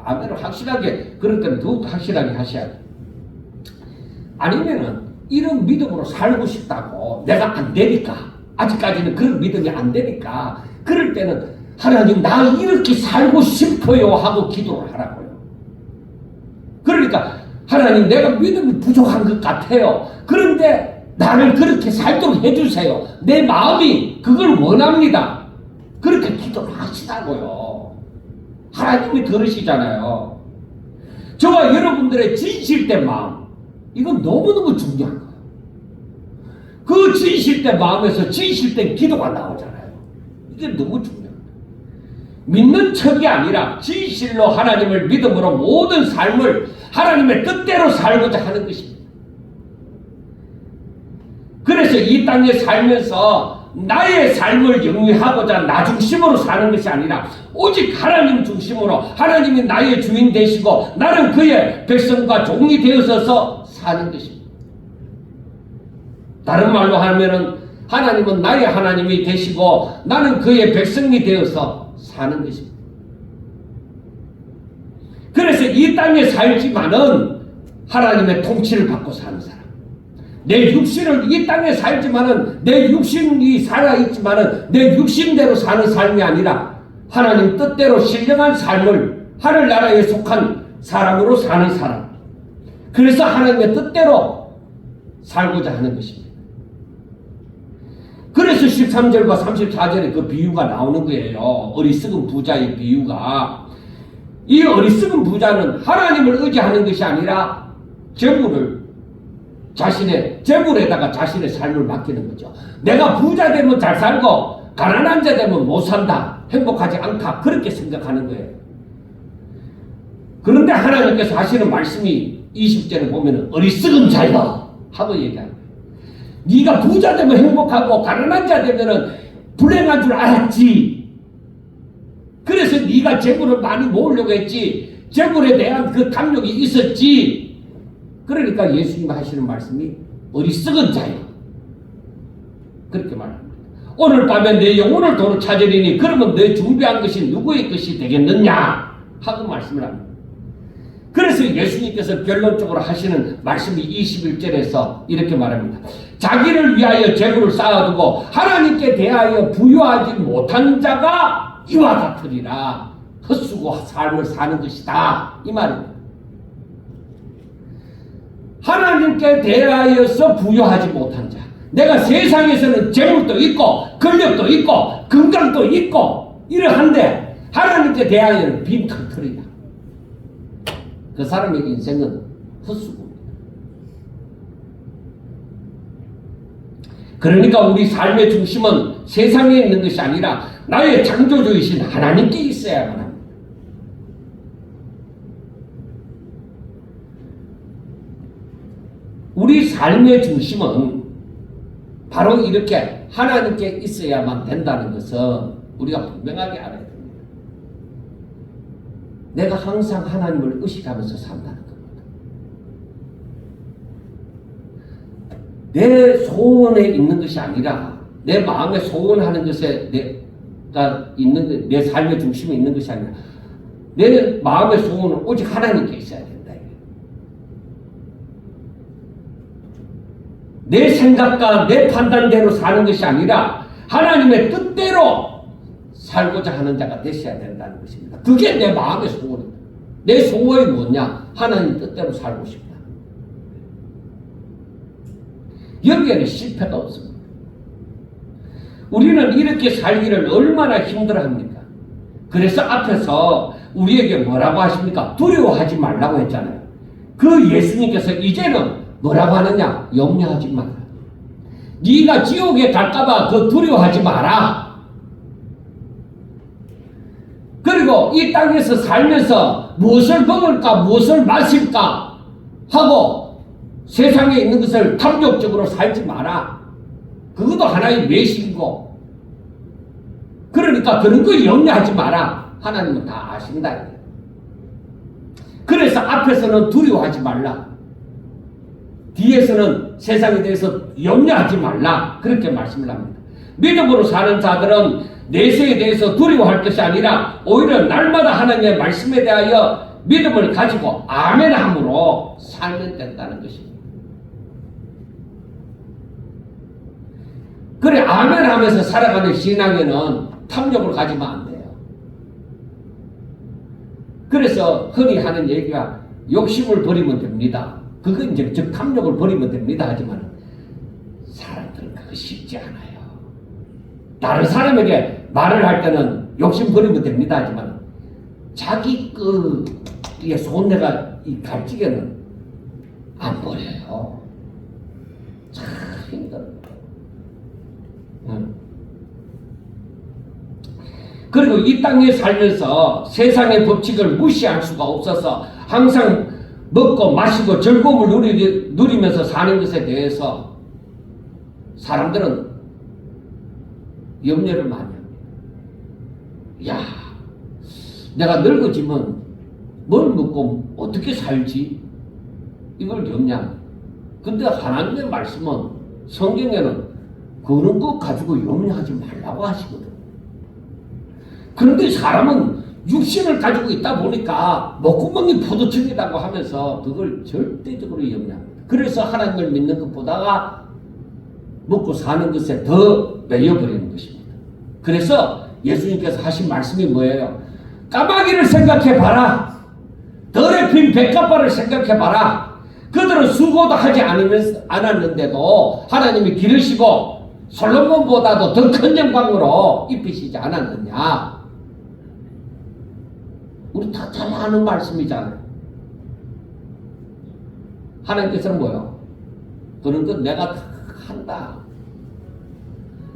아멘을 확실하게, 그럴 때는 더욱 확실하게 하셔야죠. 아니면은 이런 믿음으로 살고 싶다고 내가 안 되니까, 아직까지는 그런 믿음이 안 되니까, 그럴 때는 하나님 나 이렇게 살고 싶어요 하고 기도를 하라고요. 그러니까 하나님 내가 믿음이 부족한 것 같아요. 그런데 나를 그렇게 살도록 해주세요. 내 마음이 그걸 원합니다. 그렇게 기도를 하시라고요. 하나님이 들으시잖아요. 저와 여러분들의 진실된 마음, 이건 너무너무 중요한 거예요. 그 진실된 마음에서 진실된 기도가 나오잖아요. 이게 너무 중요해요. 믿는 척이 아니라 진실로 하나님을 믿음으로 모든 삶을 하나님의 뜻대로 살고자 하는 것입니다. 그래서 이 땅에 살면서 나의 삶을 영위하고자 나 중심으로 사는 것이 아니라 오직 하나님 중심으로 하나님이 나의 주인 되시고 나는 그의 백성과 종이 되어서 사는 것입니다. 다른 말로 하면은 하나님은 나의 하나님이 되시고 나는 그의 백성이 되어서 사는 것입니다. 그래서 이 땅에 살지만은 하나님의 통치를 받고 사는 사람. 내 육신을 이 땅에 살지만은 내 육신이 살아있지만은 내 육신대로 사는 삶이 아니라 하나님 뜻대로 신령한 삶을 하늘나라에 속한 사람으로 사는 사람. 그래서 하나님의 뜻대로 살고자 하는 것입니다. 그래서 13절과 34절에 그 비유가 나오는 거예요. 어리석은 부자의 비유가. 이 어리석은 부자는 하나님을 의지하는 것이 아니라 재물을 자신의 재물에다가 자신의 삶을 맡기는 거죠. 내가 부자 되면 잘 살고 가난한 자 되면 못 산다. 행복하지 않다. 그렇게 생각하는 거예요. 그런데 하나님께서 하시는 말씀이 20절에 보면 어리석은 자야 하고 얘기합니다. 네가 부자 되면 행복하고 가난한 자 되면 불행한 줄 알았지. 그래서 네가 재물을 많이 모으려고 했지. 재물에 대한 그 탐욕이 있었지. 그러니까 예수님 하시는 말씀이 어리석은 자야. 그렇게 말합니다. 오늘 밤에 내 영혼을 도로 찾으리니 그러면 내 준비한 것이 누구의 것이 되겠느냐 하고 말씀을 합니다. 그래서 예수님께서 결론적으로 하시는 말씀이 21절에서 이렇게 말합니다. 자기를 위하여 재물을 쌓아두고 하나님께 대하여 부유하지 못한 자가 이와 같으리라. 헛수고 삶을 사는 것이다. 이 말입니다. 하나님께 대하여서 부유하지 못한 자. 내가 세상에서는 재물도 있고 권력도 있고 건강도 있고 이러한데 하나님께 대하여는 빈털터리다. 그 사람의 인생은 헛수고입니다. 그러니까 우리 삶의 중심은 세상에 있는 것이 아니라 나의 창조주이신 하나님께 있어야만 합니다. 우리 삶의 중심은 바로 이렇게 하나님께 있어야만 된다는 것은 우리가 분명하게 알아야 됩니다. 내가 항상 하나님을 의식하면서 산다는 겁니다. 내 소원에 있는 것이 아니라 내 마음에 소원하는 것에 내가 있는 내 삶의 중심에 있는 것이 아니라 내 마음의 소원은 오직 하나님께 있어야 된다. 내 생각과 내 판단대로 사는 것이 아니라 하나님의 뜻대로 살고자 하는 자가 되셔야 된다는 것입니다. 그게 내 마음의 소원입니다. 내 소원이 뭐냐? 하나님 뜻대로 살고 싶다. 여기에는 실패가 없습니다. 우리는 이렇게 살기를 얼마나 힘들어합니까? 그래서 앞에서 우리에게 뭐라고 하십니까? 두려워하지 말라고 했잖아요. 그 예수님께서 이제는 뭐라고 하느냐? 염려하지 마라. 네가 지옥에 갈까봐 그 두려워하지 마라. 그리고 이 땅에서 살면서 무엇을 먹을까 무엇을 마실까 하고 세상에 있는 것을 탐욕적으로 살지 마라. 그것도 하나의 외식이고 그러니까 그런 거 염려하지 마라. 하나님은 다 아신다. 그래서 앞에서는 두려워하지 말라. 뒤에서는 세상에 대해서 염려하지 말라. 그렇게 말씀을 합니다. 믿음으로 사는 자들은 내세에 대해서 두려워할 것이 아니라 오히려 날마다 하나님의 말씀에 대하여 믿음을 가지고 아멘함으로 살면 된다는 것입니다. 그래 아멘하면서 살아가는 신앙에는 탐욕을 가지면 안 돼요. 그래서 흔히 하는 얘기가 욕심을 버리면 됩니다. 그건 이제 즉 탐욕을 버리면 됩니다. 하지만 사람들은 그거 쉽지 않아요. 다른 사람에게 말을 할 때는 욕심 버리면 됩니다. 하지만 자기 그 손내가 이 갈지게는 안 버려요. 참 힘들어요. 그리고 이 땅에 살면서 세상의 법칙을 무시할 수가 없어서 항상 먹고 마시고 즐거움을 누리면서 사는 것에 대해서 사람들은 염려를 많이 합니다. 야, 내가 늙어지면 뭘 먹고 어떻게 살지? 이걸 염려합니다. 근데 하나님의 말씀은 성경에는 그런 거 가지고 염려하지 말라고 하시거든. 그런데 사람은 육신을 가지고 있다 보니까 목구멍이 포도청이라고 하면서 그걸 절대적으로 염려합니다. 그래서 하나님을 믿는 것보다가 먹고 사는 것에 더 매여버리는 것입니다. 그래서 예수님께서 하신 말씀이 뭐예요? 까마귀를 생각해봐라. 덜에 핀 백합화를 생각해봐라. 그들은 수고도 하지 않았는데도 하나님이 기르시고 솔로몬보다도 더 큰 영광으로 입히시지 않았느냐. 우리 다 잘 아는 말씀이잖아요. 하나님께서는 뭐예요? 그런 건 내가 다 한다.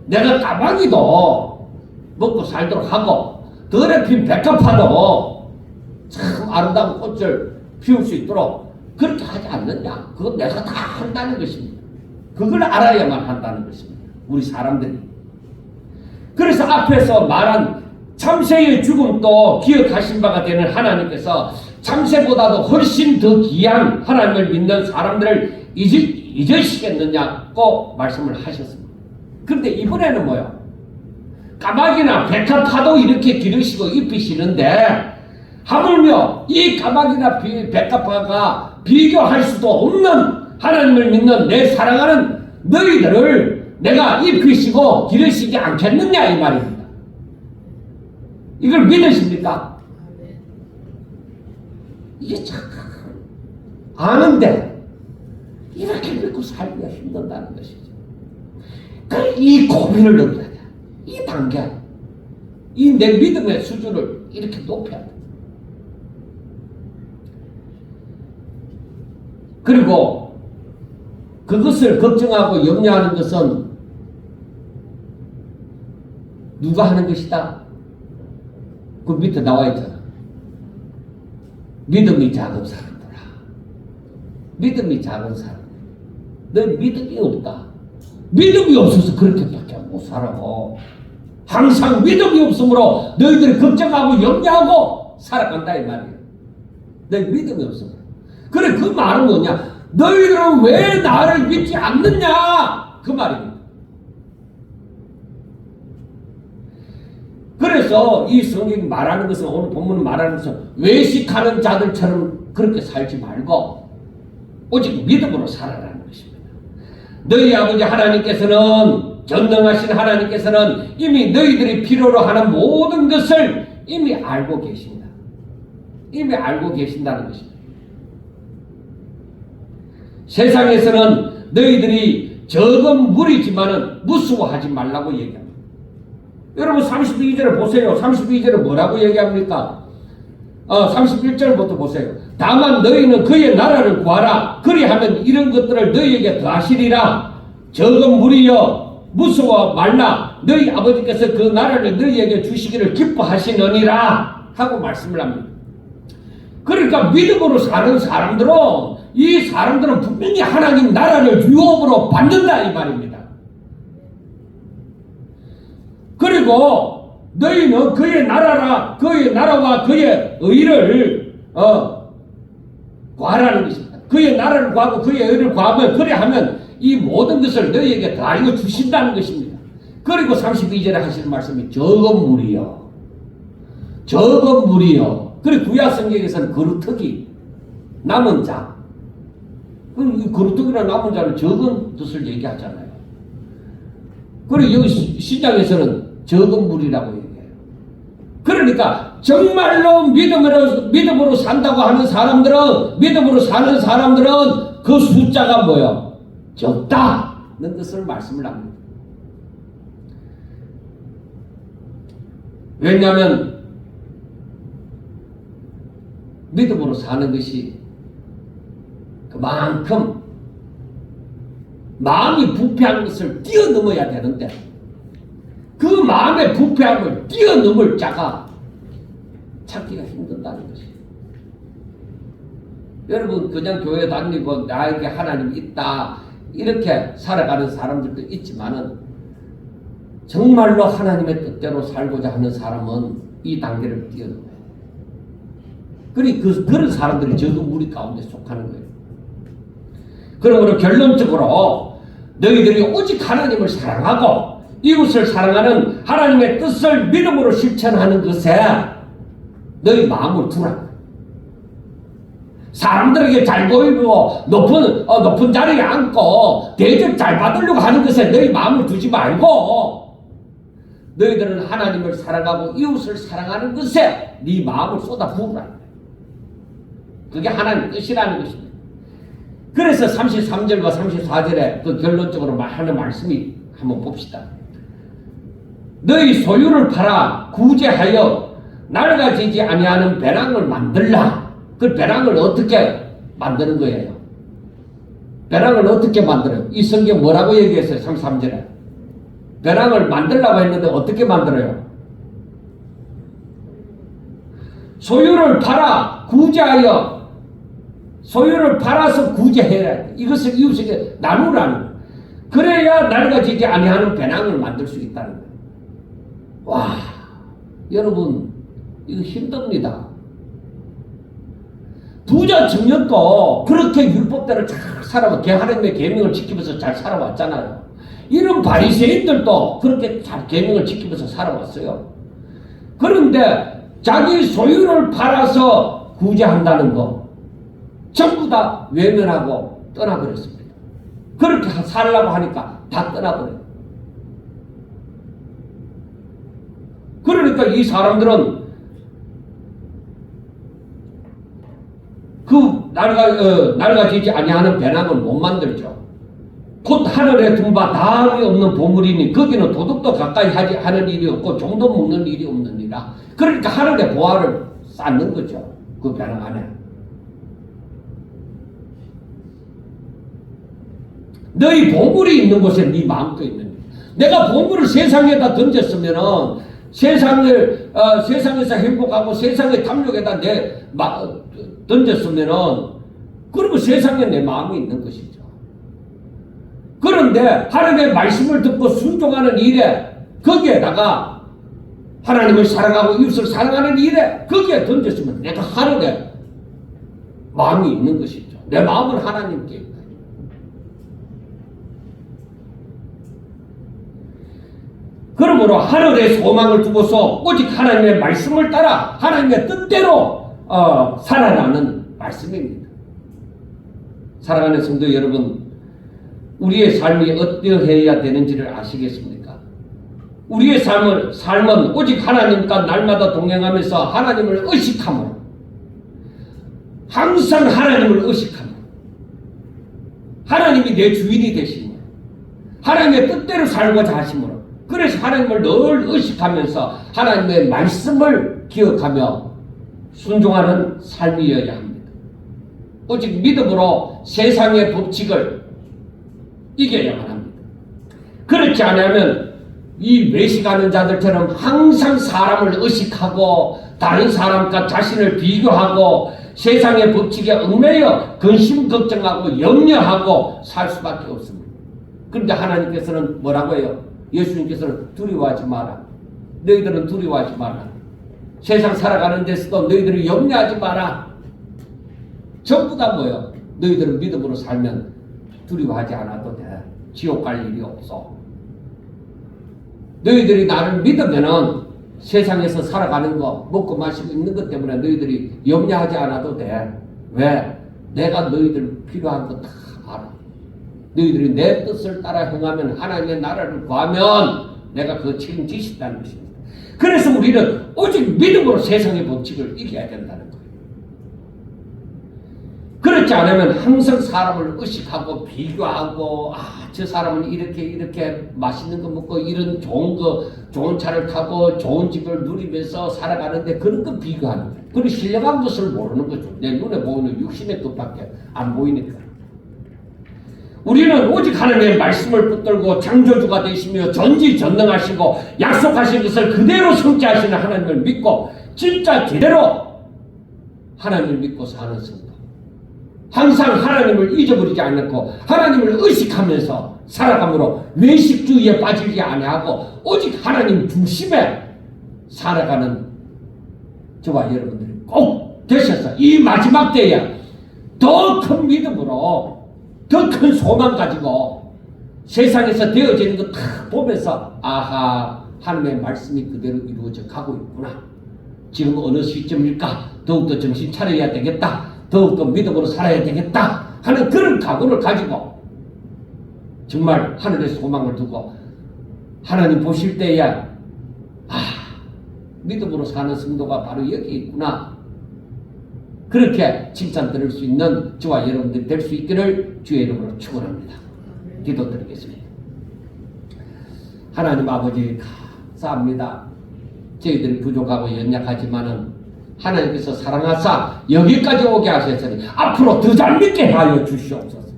내가 까마귀도 먹고 살도록 하고 덜에 핀 백합화도 참 아름다운 꽃을 피울 수 있도록 그렇게 하지 않느냐. 그건 내가 다 한다는 것입니다. 그걸 알아야만 한다는 것입니다. 우리 사람들이. 그래서 앞에서 말한 참새의 죽음도 기억하신 바가 되는 하나님께서 참새보다도 훨씬 더 귀한 하나님을 믿는 사람들을 잊으시겠느냐고 말씀을 하셨습니다. 그런데 이번에는 뭐요? 까마귀나 백합화도 이렇게 기르시고 입히시는데 하물며 이 까마귀나 백합화가 비교할 수도 없는 하나님을 믿는 내 사랑하는 너희들을 내가 입히시고 기르시지 않겠느냐 이 말입니다. 이걸 믿으십니까? 이게 참 아는데 이렇게 믿고 살기가 힘들다는 것이죠. 이 고민을 넘겨야 돼. 이 단계, 이 내 믿음의 수준을 이렇게 높여야 돼. 그리고 그것을 걱정하고 염려하는 것은 누가 하는 것이다? 그 밑에 나와 있잖아. 믿음이 작은 사람들아. 믿음이 작은 사람. 너 믿음이 없다. 믿음이 없어서 그렇게밖에 못 살아. 항상 믿음이 없으므로 너희들이 걱정하고 염려하고 살아간다 이 말이에요. 너 믿음이 없어. 그래 그 말은 뭐냐? 너희들은 왜 나를 믿지 않느냐? 그 말입니다. 그래서 이 성경이 말하는 것은 오늘 본문 말하는 것은 외식하는 자들처럼 그렇게 살지 말고 오직 믿음으로 살아라는 것입니다. 너희 아버지 하나님께서는 전능하신 하나님께서는 이미 너희들이 필요로 하는 모든 것을 이미 알고 계신다. 이미 알고 계신다는 것입니다. 세상에서는 너희들이 적은 무리지만은 무수하지 말라고 얘기합니다. 여러분 32절을 보세요. 32절은 뭐라고 얘기합니까? 31절부터 보세요. 다만 너희는 그의 나라를 구하라. 그리하면 이런 것들을 너희에게 더하시리라. 적은 무리여 무서워 말라. 너희 아버지께서 그 나라를 너희에게 주시기를 기뻐하시느니라 하고 말씀을 합니다. 그러니까 믿음으로 사는 사람들은 이 사람들은 분명히 하나님 나라를 유업으로 받는다 이 말입니다. 그리고 너희는 그의 나라와 그의 의를 구하라는 것입니다. 그의 나라를 구하고 그의 의를 구하면 그래하면 이 모든 것을 너희에게 다 이거 주신다는 것입니다. 그리고 32절에 하시는 말씀이 적은 무리요. 적은 무리요. 그리고 구약 성경에서는 거루터기 남은 자. 이 거루터기나 남은 자는 적은 뜻을 얘기하잖아요. 그리고 여기 신약에서는 적은 무리라고 얘기해요. 그러니까 정말로 믿음으로 산다고 하는 사람들은 믿음으로 사는 사람들은 그 숫자가 뭐예요? 적다는 뜻을 말씀을 합니다. 왜냐하면 믿음으로 사는 것이 그만큼 마음이 부패한 것을 뛰어넘어야 되는데 그 마음의 부패함을 뛰어넘을 자가 찾기가 힘들다는 것이에요. 여러분 그냥 교회 다니고 나에게 하나님이 있다 이렇게 살아가는 사람들도 있지만은 정말로 하나님의 뜻대로 살고자 하는 사람은 이 단계를 뛰어넘어요. 그런 사람들이 적은 무리 가운데 속하는 거예요. 그러므로 결론적으로 너희들이 오직 하나님을 사랑하고 이웃을 사랑하는 하나님의 뜻을 믿음으로 실천하는 것에 너희 마음을 두라. 사람들에게 잘 보이고 높은 자리에 앉고 대접 잘 받으려고 하는 것에 너희 마음을 두지 말고 너희들은 하나님을 사랑하고 이웃을 사랑하는 것에 네 마음을 쏟아부으라. 그게 하나님의 뜻이라는 것입니다. 그래서 33절과 34절에 그 결론적으로 하는 말씀이 한번 봅시다. 너희 소유를 팔아 구제하여 낡아지지 아니하는 배낭을 만들라. 그 배낭을 어떻게 만드는 거예요? 배낭을 어떻게 만들어요? 이 성경 뭐라고 얘기했어요? 33절에 배낭을 만들라고 했는데 어떻게 만들어요? 소유를 팔아 구제 구제하여 소유를 팔아서 구제해야 돼. 이것을 이웃에게 나누라는 거야. 그래야 낡아지지 아니하는 배낭을 만들 수 있다는 거야. 와, 여러분 이거 힘듭니다. 부자 청년도 그렇게 율법대로 잘 살아와 하나님의 계명을 지키면서 잘 살아왔잖아요. 이런 바리새인들도 그렇게 잘 계명을 지키면서 살아왔어요. 그런데 자기 소유를 팔아서 구제한다는 거 전부 다 외면하고 떠나버렸습니다. 그렇게 살라고 하니까 다 떠나버려요. 그러니까 이 사람들은 그 낡아지지 아니하는 배낭을 못 만들죠. 곧 하늘에 둔 바 다음이 없는 보물이니 거기는 도둑도 가까이 하는 일이 없고 종도 먹는 일이 없느니라. 그러니까 하늘에 보화를 쌓는 거죠. 그 배낭 안에. 너희 보물이 있는 곳에 네 마음도 있는 거야. 내가 보물을 세상에다 던졌으면은 세상에서 행복하고 세상의 탐욕에다 던졌으면은 그러면 세상에 내 마음이 있는 것이죠. 그런데 하나님의 말씀을 듣고 순종하는 일에 거기에다가 하나님을 사랑하고 이웃을 사랑하는 일에 거기에 던졌으면 내가 하늘에 마음이 있는 것이죠. 내 마음은 하나님께 있다. 그러므로 하늘에 소망을 두고서 오직 하나님의 말씀을 따라 하나님의 뜻대로 살아가는 말씀입니다. 사랑하는 성도 여러분, 우리의 삶이 어떠해야 되는지를 아시겠습니까? 우리의 삶은 오직 하나님과 날마다 동행하면서 하나님을 의식함으로, 항상 하나님을 의식함으로, 하나님이 내 주인이 되심으로, 하나님의 뜻대로 살고자 하심으로, 그래서 하나님을 늘 의식하면서 하나님의 말씀을 기억하며 순종하는 삶이어야 합니다. 오직 믿음으로 세상의 법칙을 이겨야만 합니다. 그렇지 않으면 이 외식하는 자들처럼 항상 사람을 의식하고 다른 사람과 자신을 비교하고 세상의 법칙에 얽매여 근심 걱정하고 염려하고 살 수밖에 없습니다. 그런데 하나님께서는 뭐라고 해요? 예수님께서는 두려워하지 마라. 너희들은 두려워하지 마라. 세상 살아가는 데서도 너희들이 염려하지 마라. 전부 다 뭐예요? 너희들은 믿음으로 살면 두려워하지 않아도 돼. 지옥 갈 일이 없어. 너희들이 나를 믿으면은 세상에서 살아가는 거, 먹고 마시고 있는 것 때문에 너희들이 염려하지 않아도 돼. 왜? 내가 너희들 필요한 거 다 알아. 너희들이 내 뜻을 따라 행하면 하나님의 나라를 구하면 내가 그거 책임지신다는 것입니다. 그래서 우리는 오직 믿음으로 세상의 법칙을 이겨야 된다는 거예요. 그렇지 않으면 항상 사람을 의식하고 비교하고 저 사람은 이렇게 맛있는 거 먹고 이런 좋은 차를 타고 좋은 집을 누리면서 살아가는데 그런 거 비교하는 거예요. 그리고 신령한 것을 모르는 거죠. 내 눈에 보이는 육신의 것밖에 안 보이니까. 우리는 오직 하나님의 말씀을 붙들고 창조주가 되시며 전지전능하시고 약속하신 것을 그대로 성취하시는 하나님을 믿고 진짜 제대로 하나님을 믿고 사는 성도, 항상 하나님을 잊어버리지 않고 하나님을 의식하면서 살아감으로 외식주의에 빠지지 아니하고 오직 하나님 중심에 살아가는 저와 여러분들이 꼭 되셔서 이 마지막 때에 더 큰 믿음으로 더 큰 소망 가지고 세상에서 되어지는 거 다 보면서 하나님의 말씀이 그대로 이루어져 가고 있구나. 지금 어느 시점일까? 더욱더 정신 차려야 되겠다. 더욱더 믿음으로 살아야 되겠다 하는 그런 각오를 가지고 정말 하늘의 소망을 두고 하나님 보실 때에 믿음으로 사는 성도가 바로 여기 있구나. 그렇게 칭찬 들을 수 있는 저와 여러분들이 될 수 있기를 주의 이름으로 축원합니다. 기도드리겠습니다. 하나님 아버지 감사합니다. 저희들이 부족하고 연약하지만은 하나님께서 사랑하사 여기까지 오게 하셨으니 앞으로 더 잘 믿게 하여 주시옵소서.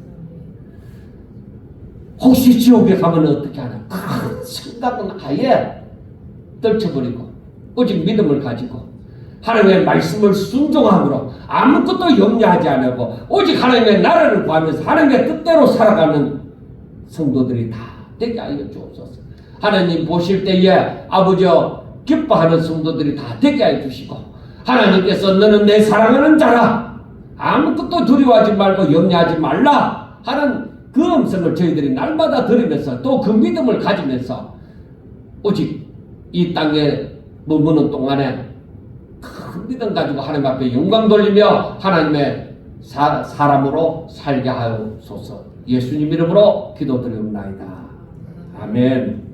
혹시 지옥에 가면 어떻게 하나? 그 생각은 아예 떨쳐버리고 오직 믿음을 가지고 하나님의 말씀을 순종함으로 아무것도 염려하지 않고 오직 하나님의 나라를 구하면서 하나님의 뜻대로 살아가는 성도들이 다 되게 하여 주옵소서. 하나님 보실 때에 아버지여 기뻐하는 성도들이 다 되게 하여 주시고 하나님께서 너는 내 사랑하는 자라 아무것도 두려워하지 말고 염려하지 말라 하는 그 음성을 저희들이 날마다 들으면서 또 그 믿음을 가지면서 오직 이 땅에 머무는 동안에 큰 믿음 가지고 하나님 앞에 영광 돌리며 하나님의 사람으로 살게 하옵소서. 예수님 이름으로 기도드리옵나이다. 아멘.